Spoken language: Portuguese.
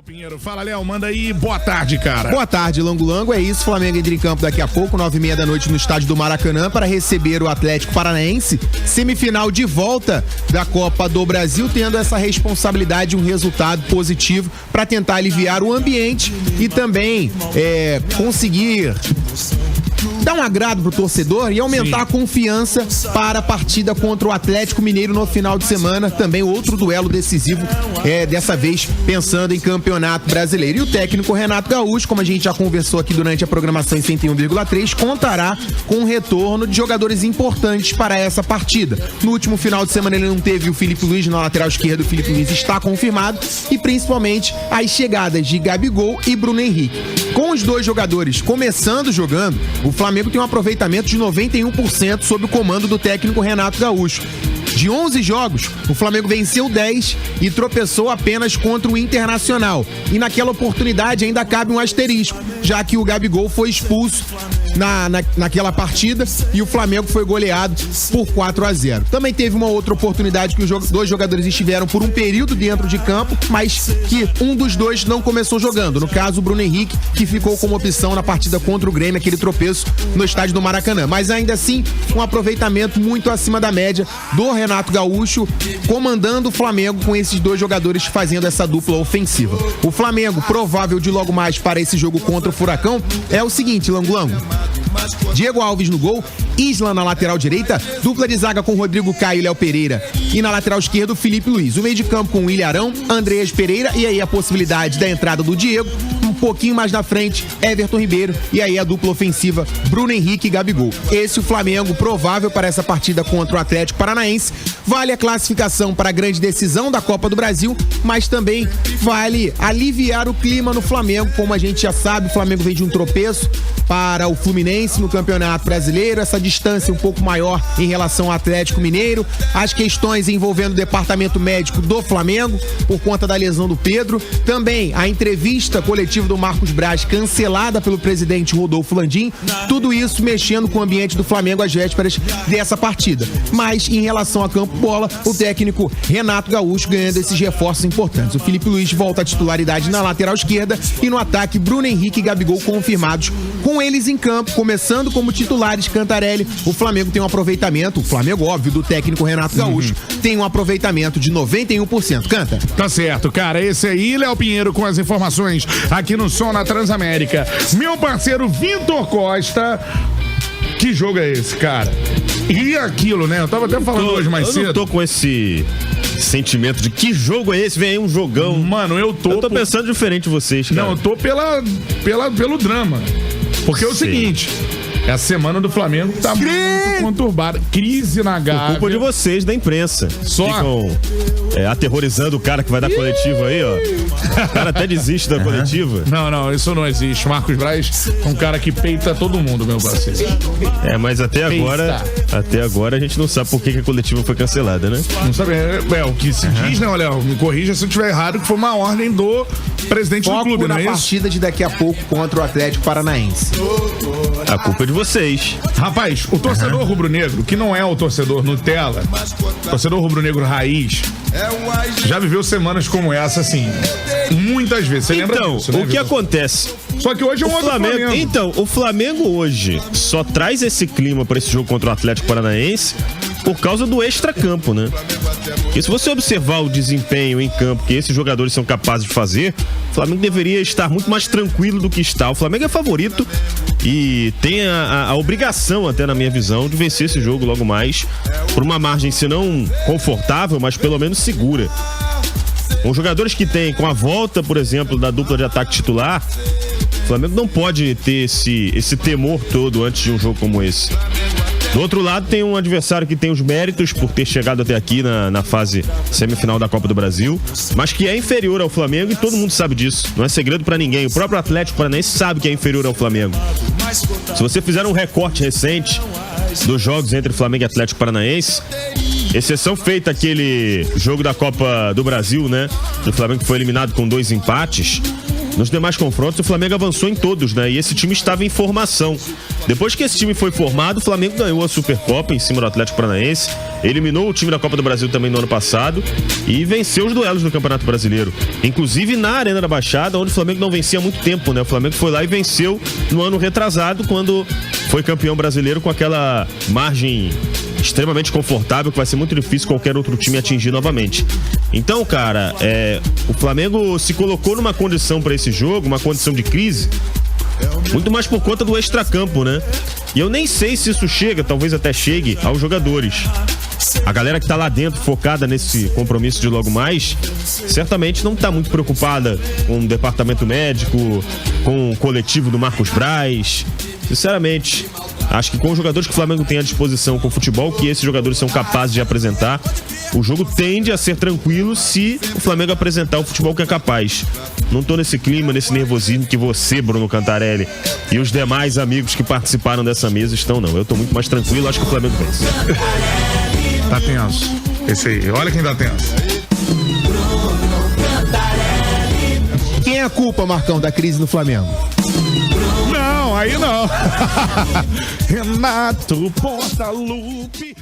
Pinheiro, fala, Léo, manda aí, boa tarde, cara. Boa tarde, Lango Lango, é isso, Flamengo entra em campo daqui a pouco, 9h30 da noite no estádio do Maracanã para receber o Atlético Paranaense, semifinal de volta da Copa do Brasil, tendo essa responsabilidade, um resultado positivo para tentar aliviar o ambiente e também conseguir dar um agrado pro torcedor e aumentar a confiança para a partida contra o Atlético Mineiro no final de semana, também outro duelo decisivo, dessa vez pensando em campeonato brasileiro. E o técnico Renato Gaúcho, como a gente já conversou aqui durante a programação em 101,3, contará com o retorno de jogadores importantes para essa partida. No último final de semana ele não teve o Felipe Luiz na lateral esquerda, o Felipe Luiz está confirmado, e principalmente as chegadas de Gabigol e Bruno Henrique. Com os dois jogadores começando jogando, o Flamengo tem um aproveitamento de 91% sob o comando do técnico Renato Gaúcho. De 11 jogos, o Flamengo venceu 10 e tropeçou apenas contra o Internacional. E naquela oportunidade ainda cabe um asterisco, já que o Gabigol foi expulso naquela partida e o Flamengo foi goleado por 4-0. Também teve uma outra oportunidade que os dois jogadores estiveram por um período dentro de campo, mas que um dos dois não começou jogando. No caso, o Bruno Henrique, que ficou como opção na partida contra o Grêmio, aquele tropeço no estádio do Maracanã. Mas ainda assim, um aproveitamento muito acima da média do Renato Gaúcho, comandando o Flamengo com esses dois jogadores fazendo essa dupla ofensiva. O Flamengo, provável de logo mais para esse jogo contra o Furacão, é o seguinte, Lango Lango. Diego Alves no gol, Isla na lateral direita, dupla de zaga com Rodrigo Caio e Léo Pereira, e na lateral esquerda o Felipe Luiz. O meio de campo com William Arão, Andreas Pereira, e aí a possibilidade da entrada do Diego, um pouquinho mais na frente, Everton Ribeiro, e aí a dupla ofensiva Bruno Henrique e Gabigol. Esse o Flamengo provável para essa partida contra o Atlético Paranaense. Vale a classificação para a grande decisão da Copa do Brasil, mas também vale aliviar o clima no Flamengo. Como a gente já sabe, o Flamengo vem de um tropeço para o Fluminense no Campeonato Brasileiro, essa distância um pouco maior em relação ao Atlético Mineiro, as questões envolvendo o departamento médico do Flamengo por conta da lesão do Pedro, também a entrevista coletiva do Marcos Braz cancelada pelo presidente Rodolfo Landim, tudo isso mexendo com o ambiente do Flamengo às vésperas dessa partida. Mas em relação a campo bola, o técnico Renato Gaúcho ganhando esses reforços importantes. O Felipe Luiz volta à titularidade na lateral esquerda e no ataque Bruno Henrique e Gabigol confirmados, com eles em campo, começando como titulares Cantarelli. O Flamengo tem um aproveitamento, o Flamengo, óbvio, do técnico Renato Gaúcho, tem um aproveitamento de 91%. Canta. Tá certo, cara. Esse aí, Léo Pinheiro, com as informações aqui no Som na Transamérica. Meu parceiro Vitor Costa. Que jogo é esse, cara? E aquilo, né? Eu tava até falando hoje mais cedo. Eu não tô com esse sentimento de que jogo é esse? Vem aí um jogão. Mano, eu tô pensando diferente de vocês, cara. Não, eu tô pelo drama. Porque é o seguinte, a semana do Flamengo tá muito conturbada. Crise na Gávea. Por culpa de vocês, da imprensa. Só. Ficam aterrorizando o cara que vai dar coletiva aí, ó. O cara até desiste da coletiva. Não, isso não existe. Marcos Braz é um cara que peita todo mundo, meu parceiro. Mas até agora a gente não sabe por que a coletiva foi cancelada, né? Não sabe. O que se diz, né, Léo? Me corrija se eu estiver errado, que foi uma ordem do presidente do clube, não é isso? Na partida de daqui a pouco contra o Atlético Paranaense. A culpa é de vocês. Rapaz, o torcedor rubro-negro, que não é o torcedor Nutella, torcedor rubro-negro raiz, já viveu semanas como essa, assim, muitas vezes. Você lembra disso, né, o que acontece? Só que hoje é um outro Flamengo. Então, o Flamengo hoje só traz esse clima para esse jogo contra o Atlético Paranaense por causa do extracampo, né? E se você observar o desempenho em campo que esses jogadores são capazes de fazer, o Flamengo deveria estar muito mais tranquilo do que está. O Flamengo é favorito e tem a obrigação, até na minha visão, de vencer esse jogo logo mais por uma margem, se não confortável, mas pelo menos segura. Com jogadores que tem, com a volta, por exemplo, da dupla de ataque titular, o Flamengo não pode ter esse temor todo antes de um jogo como esse. Do outro lado, tem um adversário que tem os méritos por ter chegado até aqui na fase semifinal da Copa do Brasil, mas que é inferior ao Flamengo e todo mundo sabe disso. Não é segredo pra ninguém. O próprio Atlético Paranaense sabe que é inferior ao Flamengo. Se você fizer um recorte recente dos jogos entre Flamengo e Atlético Paranaense, exceção feita aquele jogo da Copa do Brasil, né? O Flamengo foi eliminado com 2 empates. Nos demais confrontos, o Flamengo avançou em todos, né? E esse time estava em formação. Depois que esse time foi formado, o Flamengo ganhou a Supercopa em cima do Atlético Paranaense, eliminou o time da Copa do Brasil também no ano passado e venceu os duelos do Campeonato Brasileiro. Inclusive na Arena da Baixada, onde o Flamengo não vencia há muito tempo, né? O Flamengo foi lá e venceu no ano retrasado, quando foi campeão brasileiro com aquela margem extremamente confortável que vai ser muito difícil qualquer outro time atingir novamente. Então, cara, o Flamengo se colocou numa condição para esse jogo, uma condição de crise, muito mais por conta do extracampo, né? E eu nem sei se isso chega, talvez até chegue aos jogadores. A galera que tá lá dentro, focada nesse compromisso de logo mais, certamente não tá muito preocupada com o departamento médico, com o coletivo do Marcos Braz. Sinceramente, acho que com os jogadores que o Flamengo tem à disposição, com o futebol que esses jogadores são capazes de apresentar, o jogo tende a ser tranquilo se o Flamengo apresentar o futebol que é capaz. Não tô nesse clima, nesse nervosismo que você, Bruno Cantarelli, e os demais amigos que participaram dessa mesa estão, não. Eu tô muito mais tranquilo, acho que o Flamengo vence. Tá tenso. Esse aí, olha quem tá tenso. Quem é a culpa, Marcão, da crise no Flamengo? Não, aí não. Renato Portaluppi.